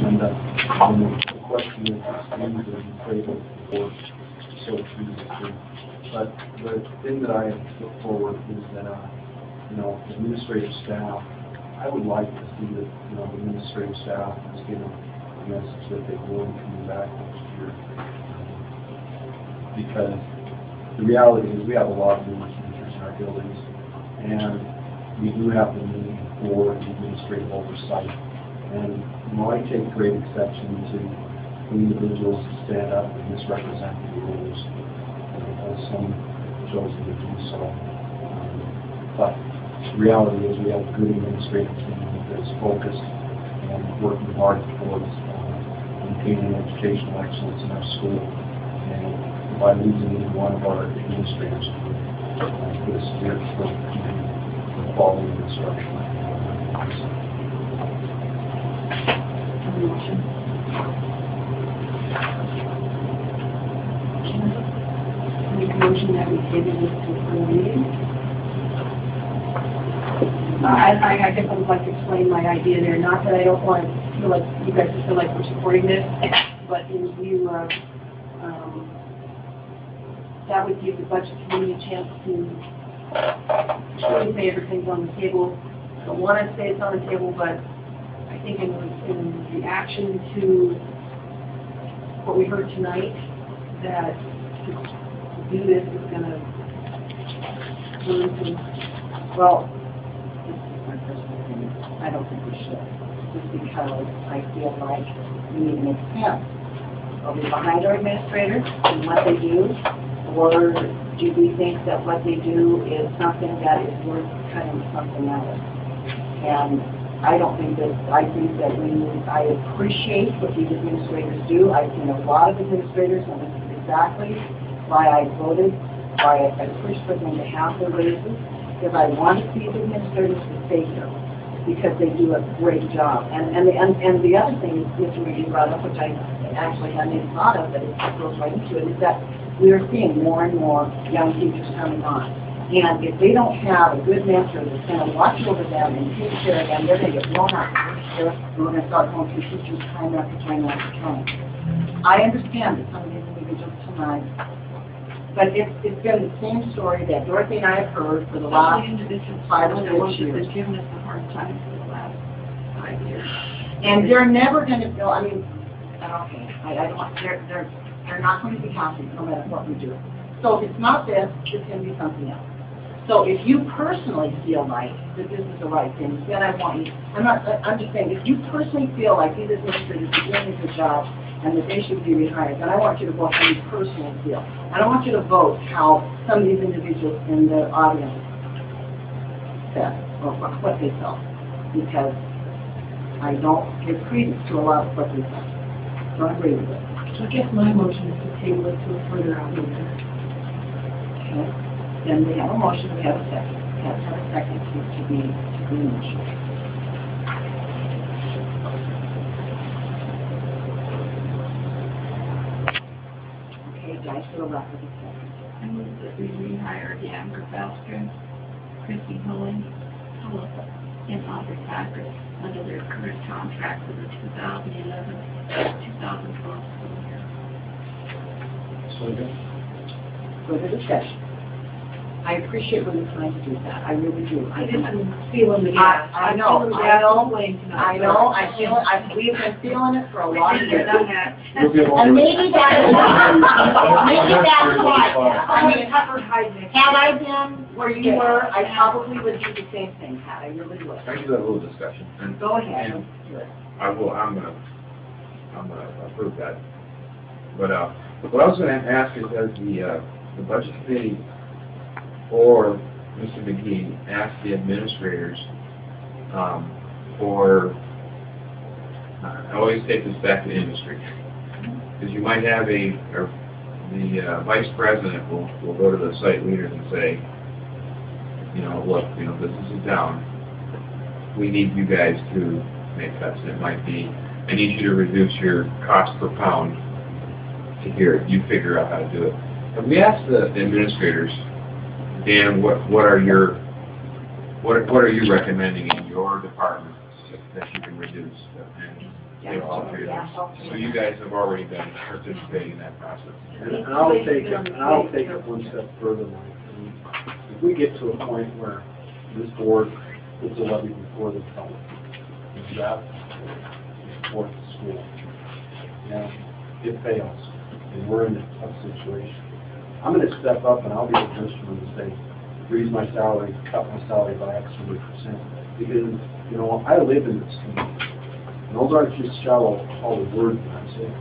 agenda. And the question is extended and tabled for so chooses to. But the thing that I put forward is that, administrative staff, I would like to see that, the administrative staff is given a message that they will be coming back next year. Because the reality is we have a lot of new teachers in our buildings, and we do have the need for administrative oversight. And I take great exception to the individuals who stand up and misrepresent the rules, as some chosen to do so. But the reality is we have a good administrative team that's focused and working hard towards maintaining educational excellence in our school. And by losing either one of our administrators, put a severe commitment to quality of instruction. Make a motion that we table this to a full meeting. I guess I would like to explain my idea there. Not that I don't want to feel like you guys feel like we're supporting this, but in view of that would give the budget committee a chance to say everything's on the table. I don't want to say it's on the table, but I think in reaction to what we heard tonight, that to do this is going to learn some, well, I don't think we should, just because I feel like we need to make sense. Are we behind our administrators and what they do, or do we think that what they do is something that is worth cutting something out of? And I think that I appreciate what these administrators do. I've seen a lot of administrators, and this is exactly why I voted, why I pushed for them to have their raises, because I want to see the administrators to stay here, because they do a great job. And the other thing is, Mr. McGee brought up, which I actually hadn't even thought of, but it goes right into it, is that we are seeing more and more young teachers coming on. And if they don't have a good mentor that's going to watch over them and take care of them, they're going to get blown out. And we're going to start going through teachers time after time after time. I understand that some of these individuals tonight, but it's been the same story that Dorothy and I have heard for the last 5 or 6 years. They've given us a hard time for the last 5 years. And they're never going to feel, okay, they're not going to be happy no matter what we do. So if it's not this, it's going to be something else. So if you personally feel like that this is the right thing, then I want you, I'm just saying, if you personally feel like these administrators are doing a good job and that they should be rehired, then I want you to vote how you personally feel. I don't want you to vote how some of these individuals in the audience said or what they felt, because I don't give credence to a lot of what they said. So I agree with it. So I guess my motion is to table it to a further out meeting. Okay. Then we have a motion, we have a second. We have to have a second to be the motion. Okay, guys, for the record, a second. I move that we rehire Dan Grabowska, Christy Hilling, and Audrey Patrick under their current contract for the 2011-2012 school year. Further discussion. I appreciate when you're trying to do that. I really do. I didn't feel in the gas. I know. We've been feeling it for a lot of years. And maybe that's why. I mean, had I been where you were, I probably would do the same thing, Pat. I really would. I can do a little discussion. And, go ahead. And do it. I'm gonna approve that. But what I was going to ask is, has the budget committee or Mr. McGee asked the administrators for, I always take this back to industry, because you might have the vice president will go to the site leaders and say, look, business is down. We need you guys to make cuts. It might be, I need you to reduce your cost per pound to here. You figure out how to do it. Have we asked the administrators, Dan, what are you recommending in your department that you can reduce? They were all three of them. So you guys have already been participating in that process. And I'll take it one step further, Mike. I mean, if we get to a point where this board puts a levy before the public, is that support the school? And it fails, and we're in a tough situation. I'm going to step up and I'll be the first one to say, raise my salary, cut my salary by X %. Because, you know, I live in this community. And those aren't just shallow, hollow words that I'm saying.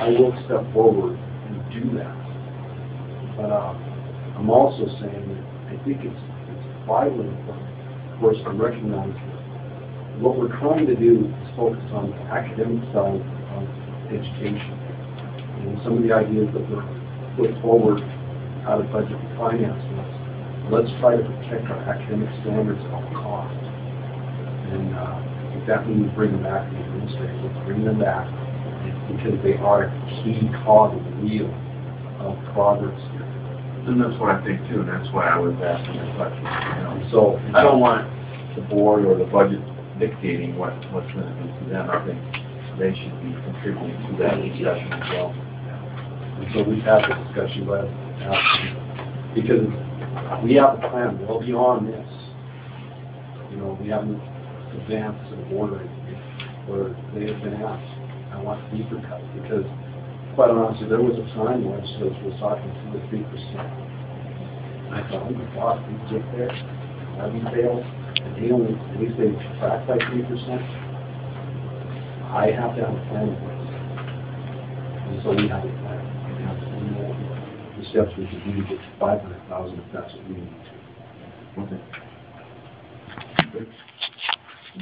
I will step forward and do that. But I'm also saying that I think it's vitally important, of course, to recognize that what we're trying to do is focus on the academic side of education. And some of the ideas that were put forward out of budget and finance was, let's try to protect our academic standards at all costs. And if that means bring them back to the administrators, let's bring them back because they are a key cog in the wheel of progress here. And that's what I think too, and that's why I was asking the question. You know, So I don't want the board or the budget dictating what's going to be to them. I think they should be contributing to that discussion as well. And so we've had this discussion, but because we have a plan well beyond this. You know, we haven't advanced to the border where they have been asked. I want deeper cuts because, quite honestly, there was a time when legislators was talking 2 to 3%. And I thought, oh my God, we get there, levy fails, and they say track by 3%. I have to have a plan in place. And so we have a plan. We have to know the steps we can do to get to 500,000 if that's what we need to. Okay. I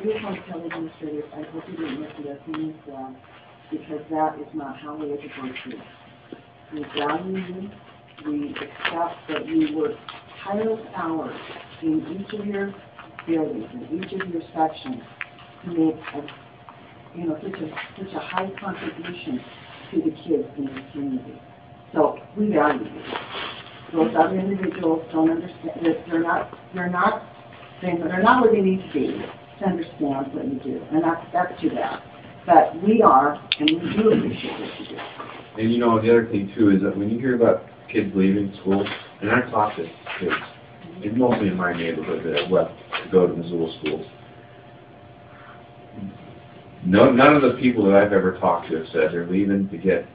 just want to tell the administrators, I hope you didn't miss the opinion form, because that is not how we as a board feel. We value you, we accept that you work tireless hours in each of your buildings, in each of your sections, to make such a high contribution to the kids in the community. So we value you. Those other individuals don't understand that they're not where they need to be to understand what you do, and that's too bad. But we are, and we do appreciate what you do. And you know, the other thing too is that when you hear about kids leaving school, and I talk to kids, and mostly in my neighborhood that have left to go to Missoula schools, none of the people that I've ever talked to have said they're leaving to get,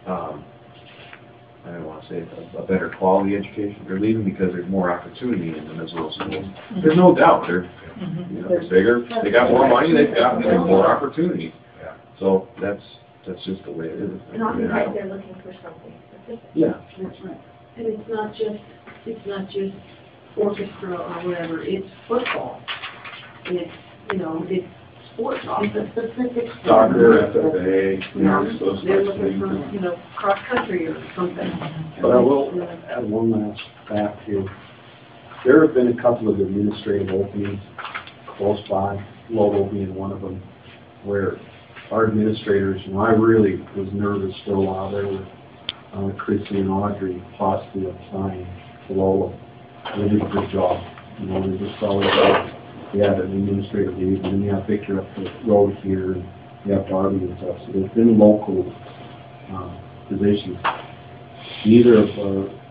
I don't want to say a better quality education. They're leaving because there's more opportunity in the Missoula schools. There's no doubt they're bigger, they got more money, there's more opportunity. So that's just the way it is. And oftentimes they're looking for something specific. Yeah. That's right. And it's not just orchestra or whatever, it's football. And it's sports It's a specific Soccer, FFA, they're looking for, cross country or something. But I will add one last fact here. There have been a couple of administrative openings close by, Lobo being one of them, where our administrators, I really was nervous for a while there with Chrissy and Audrey possibly applying to Lobo. They did a good job. They just solid. We had an administrative leave, and then you have Victor up the road here, and you have Darby and stuff. So there's been local positions. Neither of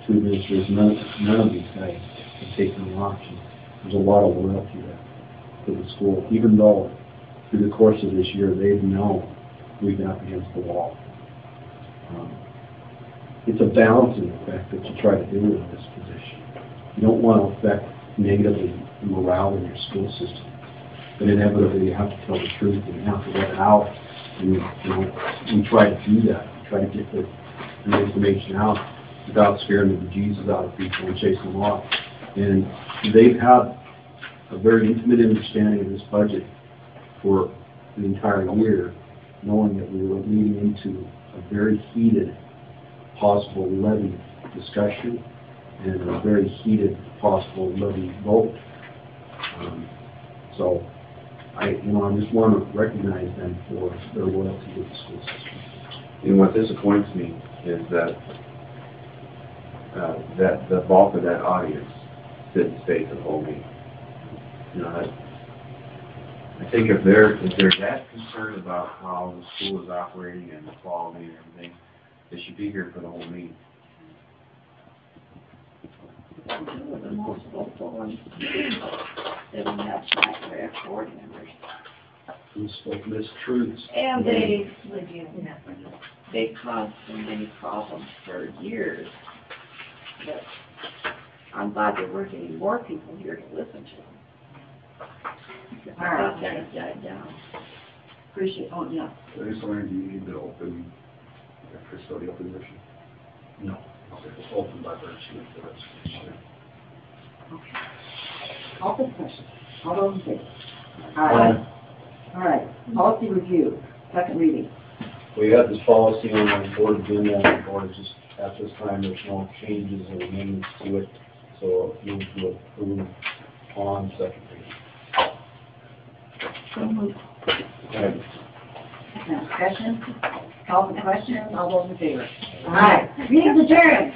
two administrators, none of these guys have taken the option. There's a lot of loyalty there to the school, even though through the course of this year they've known we've been up against the wall. It's a balancing effect that you try to do in this position. You don't want to affect negatively the morale in your school system, but inevitably you have to tell the truth and you have to let it out. And we try to do that. We try to get the information out without scaring the bejesus out of people and chasing them off. And they've had a very intimate understanding of this budget for the entire year, knowing that we were leading into a very heated possible levy discussion and a very heated possible levy vote. So I just want to recognize them for their loyalty to the school system. And what disappoints me is that that the bulk of that audience didn't stay for the whole meeting. I think if they're that concerned about how the school is operating and the quality and everything, they should be here for the whole meeting. Two of the most vocal ones that we have tonight are our board members. Who spoke mistruths. And they caused so many problems for years. But I'm glad that we're getting more people here to listen to them. I thought that had died down. Appreciate, oh, yeah. Is there any need to open a custodial position? No. Okay, it's open by virtue of the resignation. All the questions, all those in favor? Aye. All right, policy review, second reading. We have this policy on our board agenda, and the board is just, at this time, there's no changes or amendments to it, so move to approve on second reading. So moved. Okay. Now, discussion, call for the question, all those in favor? Aye. Meeting's adjourned.